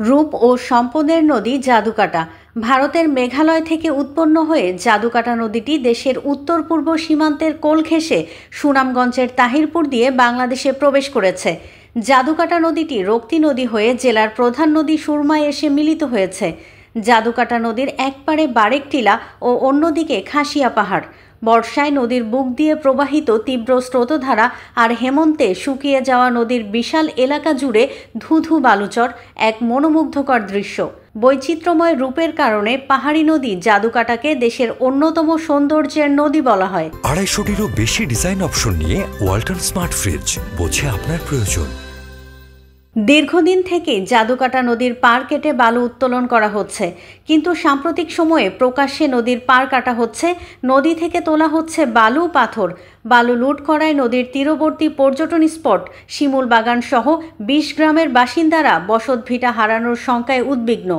রূপ ও সম্পদের নদী জাদুকাটা। ভারতের মেঘালয় থেকে উৎপন্ন হয়ে জাদুকাটা নদীটি দেশের উত্তর পূর্ব সীমান্তের কোল ঘেঁষে সুনামগঞ্জের তাহিরপুর দিয়ে বাংলাদেশে প্রবেশ করেছে। জাদুকাটা নদীটি রক্তি নদী হয়ে জেলার প্রধান নদী সুরমায় এসে মিলিত হয়েছে। জাদুকাটা নদীর এক পারে বারেক টিলা ও অন্যদিকে খাসিয়া পাহাড়। বর্ষায় নদীর বুক দিয়ে প্রবাহিত তীব্র স্রোতধারা আর হেমন্তে শুকিয়ে যাওয়া নদীর বিশাল এলাকা জুড়ে ধুধু বালুচর, এক মনোমুগ্ধকর দৃশ্য। বৈচিত্র্যময় রূপের কারণে পাহাড়ি নদী জাদুকাটাকে দেশের অন্যতম সৌন্দর্যের নদী বলা হয়। 250-টিরও বেশি ডিজাইন অপশন নিয়ে ওয়ালটন স্মার্ট ফ্রিজ, বোঝে আপনার প্রয়োজন। দীর্ঘদিন থেকে জাদুকাটা নদীর পাড় কেটে বালু উত্তোলন করা হচ্ছে, কিন্তু সাম্প্রতিক সময়ে প্রকাশ্যে নদীর পাড় কাটা হচ্ছে, নদী থেকে তোলা হচ্ছে বালু পাথর। বালু লুট করায় নদীর তীরবর্তী পর্যটন স্পট শিমুল বাগান সহ 20 গ্রামের বাসিন্দারা বসতভিটা হারানোর শঙ্কায় উদ্বিগ্ন।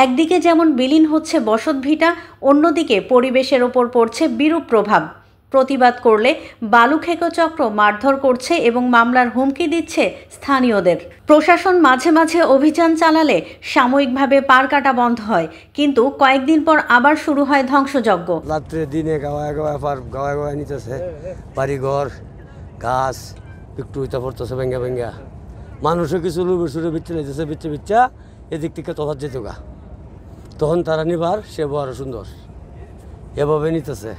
একদিকে যেমন বিলীন হচ্ছে বসতভিটা, অন্যদিকে পরিবেশের ওপর পড়ছে বিরূপ প্রভাব। প্রতিবাদ করলে বালু খেকো চক্র মারধর করছে এবং মামলার হুমকি দিচ্ছে স্থানীয়দের। প্রশাসন মাঝে মাঝে অভিযান চালালে সাময়িকভাবে পার কাটা বন্ধ হয়, কিন্তু কয়েকদিন পর আবার শুরু হয় ধ্বংসযজ্ঞ। রাত্রে দিনে গাওয়া নিতেছে বাড়িঘর, গাছ একটু উইতা পড়তেছে ভেঙ্গা ভেঙ্গা। মানুষও কিছু লুবে সুরে বিচ্ছে লেগেছে, বিচ্ছা এদিক থেকে তফাৎ যেত গা, তখন তারা নিবার সে বড় সুন্দর এভাবে নিতেছে।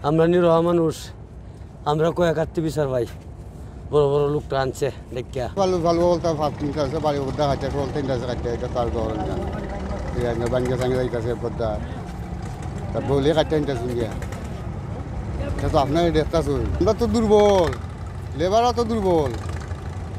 আমরা নিরহ মানুষ, আমরা কয়েক আত্মীয় বিচার ভাই, বড় বড় লোকটা আনছে দেখিয়া ভালো ভালো বলতে ভাবতে বাড়ি বলতে হাঁটে বলতে কাটতে এটা তার গরম না বাঙ্গা সাঙ্গে যাইতেছে পদ্মা তার বলে কাটতে নিতেছেন গিয়া। এটা তো আপনার দেখতে শুন, আমরা তো দুর্বল, লেবারও তো দুর্বল।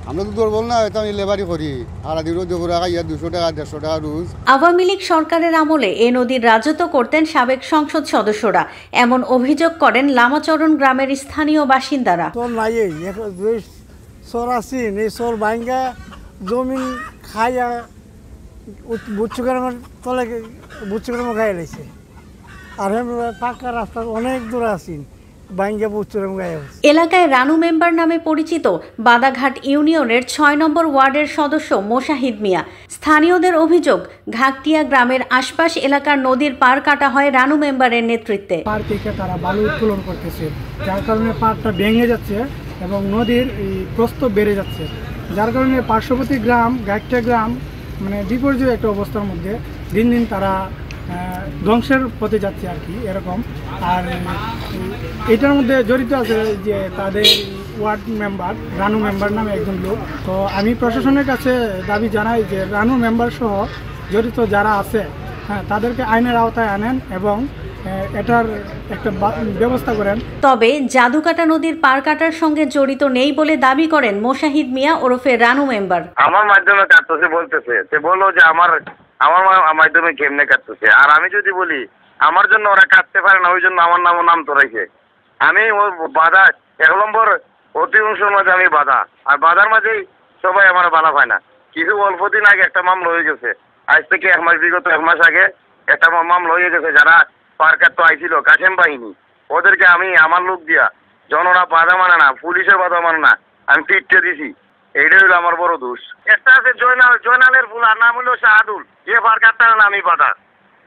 আমরা তো দুর্বল না, এটা আমি লেবারই করি। সারাদিনও 200 টাকা 150 টাকা রোজ। আওয়ামী লীগ সরকারের আমলে এ নদীর রাজত্ব করতেন সাবেক সংসদ সদস্যরা, এমন অভিযোগ করেন লামাচরণ গ্রামের স্থানীয় বাসিন্দারা। সর ভাঙ্গা জমি খাইয়া বুচ্চুগ্রামের তলে বুচ্চুগ্রামে গায়ে লাগছে, আর পাকা রাস্তা অনেক দূরে আছি। এলাকায় রানু মেম্বার নামে পরিচিত বাদাঘাট ইউনিয়নের 6 নম্বর ওয়ার্ডের সদস্য মোশাহিদ মিয়া। স্থানীয়দের অভিযোগ, ঘাগটিয়া গ্রামের আশপাশ এলাকার নদীর পাড় কাটা হয় রানু মেম্বারের নেতৃত্বে। পাড় থেকে তারা বালু উত্তোলন করতেছে, যার কারণে পাড়টা ভেঙে যাচ্ছে এবং নদীর প্রস্থ বেড়ে যাচ্ছে, যার কারণে পার্শ্ববর্তী গ্রাম ঘাগটিয়া গ্রাম মানে বিপর্যয় একটা অবস্থার মধ্যে দিন দিন তারা ধ্বংসের পথে যাচ্ছে আর কি এরকম। আর এটার মধ্যে জড়িত আছে যে তাদের ওয়ার্ড মেম্বার রানু মেম্বার নামে একজন লোক। তো আমি প্রশাসনের কাছে দাবি জানাই যে রানু মেম্বার সহ জড়িত যারা আছে, হ্যাঁ, তাদেরকে আইনের আওতায় আনেন এবং এটার একটা ব্যবস্থা করেন। তবে জাদুকাটা নদীর পার কাটার সঙ্গে জড়িত নেই বলে দাবি করেন মোশাহিদ মিয়া ওরফে রানু মেম্বার। আমার মাধ্যমে কাটতেছে বলতেছে, সে বললো যে আমার মাধ্যমে কেমনে কাটতেছে। আর আমি যদি বলি আমার জন্য ওরা কাটতে পারে না, ওই জন্য আমার নাম তোরাইছে। আমি ওই বাধা 1 নম্বর অধিকাংশের মাঝে আমি বাধা, আর বাধার মাঝেই সবাই আমার বাধা পায় না। কিছু অল্প দিন আগে একটা মামলা হয়ে গেছে, আজ থেকে 1 মাস, বিগত 1 মাস আগে একটা মামলা হয়ে গেছে। যারা পার কাটতে আইছিল কাশেম বাহিনী, ওদেরকে আমি আমার লোক দিয়া যখন ওরা বাধা মানে না, পুলিশের বাধা মানে না, আমি পিটতে দিছি। এইটাই হলো আমার বড় দোষ। একটা আছে জয়নালের ফুলার নাম হলো শাহাদুল, যে পার কাটতে আমি বাধা।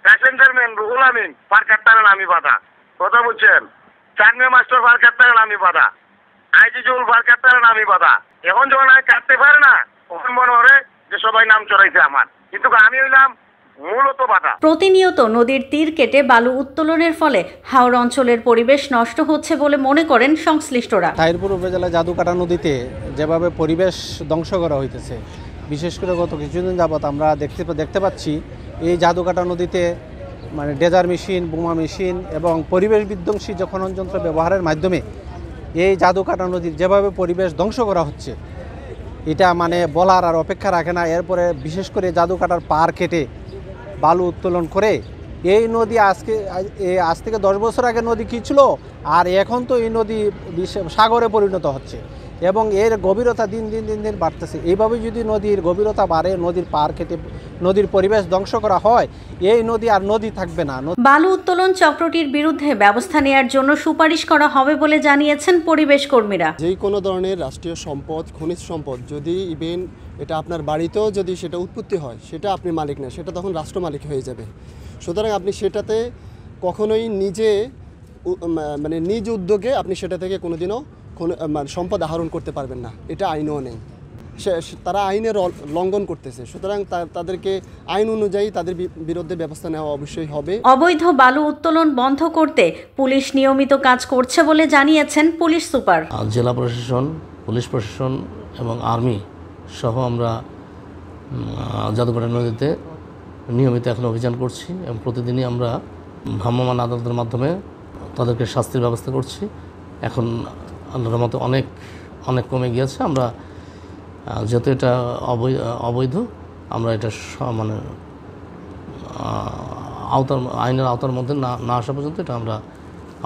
প্যাসেঞ্জার ম্যান রুহুল আমিন পার কাটতে আমি বাধা। কথা বুঝছেন? চাকমে মাস্টার পার কাটতে আমি বাধা। আইজিজুল পার কাটতে আমি বাধা। এখন যখন আমি কাটতে পারে না, তখন মনে হয় যে সবাই নাম চড়াইছে আমার, কিন্তু আমি হইলাম মূলত বাধা। প্রতিনিয়ত নদীর তীর কেটে বালু উত্তোলনের ফলে হাওর অঞ্চলের পরিবেশ নষ্ট হচ্ছে বলে মনে করেন সংশ্লিষ্টরা। তাহিরপুর উপজেলা জাদুকাটা নদীতে যেভাবে পরিবেশ ধ্বংস করা হইতেছে, বিশেষ করে গত কিছুদিন যাবৎ আমরা দেখতে পাচ্ছি এই জাদুকাটা নদীতে মানে ডেজার মেশিন, বোমা মেশিন এবং পরিবেশ বিধ্বংসী খনন যন্ত্র ব্যবহারের মাধ্যমে এই জাদুকাটা নদীর যেভাবে পরিবেশ ধ্বংস করা হচ্ছে, এটা মানে বলার আর অপেক্ষা রাখে না। এরপরে বিশেষ করে জাদুকাটার পাড় কেটে বালু উত্তোলন করে এই নদী আজ থেকে 10 বছর আগে নদী কী ছিল, আর এখন তো এই নদী সাগরে পরিণত হচ্ছে এবং এর গভীরতা দিন দিন বাড়তেছে। এইভাবে যদি নদীর গভীরতা বাড়ে, নদীর পাড় কেটে নদীর পরিবেশ ধ্বংস করা হয়, এই নদী আর নদী থাকবে না। বালু উত্তোলন চক্রটির বিরুদ্ধে ব্যবস্থা নেওয়ার জন্য সুপারিশ করা হবে বলে জানিয়েছেন পরিবেশ কর্মীরা। যেই কোনো ধরনের রাষ্ট্রীয় সম্পদ, খনিজ সম্পদ যদি ইভেন এটা আপনার বাড়িতেও যদি সেটা উৎপত্তি হয়, সেটা আপনি মালিক না, সেটা তখন রাষ্ট্র মালিক হয়ে যাবে। সুতরাং আপনি সেটাতে কখনোই মানে নিজ উদ্যোগে আপনি সেটা থেকে কোনোদিনও সম্পদ আহরণ করতে পারবেন না, এটা আইনও নেই। তারা আইনের লঙ্ঘন করতেছে, সুতরাং তাদেরকে আইন অনুযায়ী তাদের বিরুদ্ধে ব্যবস্থা নেওয়া অবশ্যই হবে। অবৈধ বালু উত্তোলন বন্ধ করতে পুলিশ নিয়মিত কাজ করছে বলে জানিয়েছেন পুলিশ সুপার। জেলা প্রশাসন, পুলিশ প্রশাসন এবং আর্মি সহ আমরা জাদুকাটা নদীতে নিয়মিত এখন অভিযান করছি এবং প্রতিদিনই আমরা ভ্রাম্যমাণ আদালতের মাধ্যমে তাদেরকে শাস্তির ব্যবস্থা করছি। এখন আল্লাহর মতো অনেক কমে গিয়েছে। আমরা যেহেতু এটা অবৈধ, আমরা এটা মানে আইনের আওতার মধ্যে না আসা পর্যন্ত এটা আমরা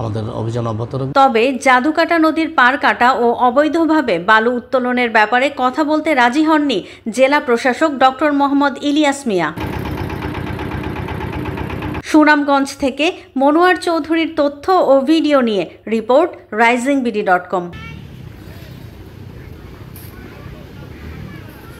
আমাদের অভিযান অব্যাহত রাখব। তবে জাদুকাটা নদীর পার কাটা ও অবৈধভাবে বালু উত্তোলনের ব্যাপারে কথা বলতে রাজি হননি জেলা প্রশাসক ডক্টর মোহাম্মদ ইলিয়াস মিয়া। সুনামগঞ্জ থেকে মনোয়ার চৌধুরীর তথ্য ও ভিডিও নিয়ে রিপোর্ট risingBD.com।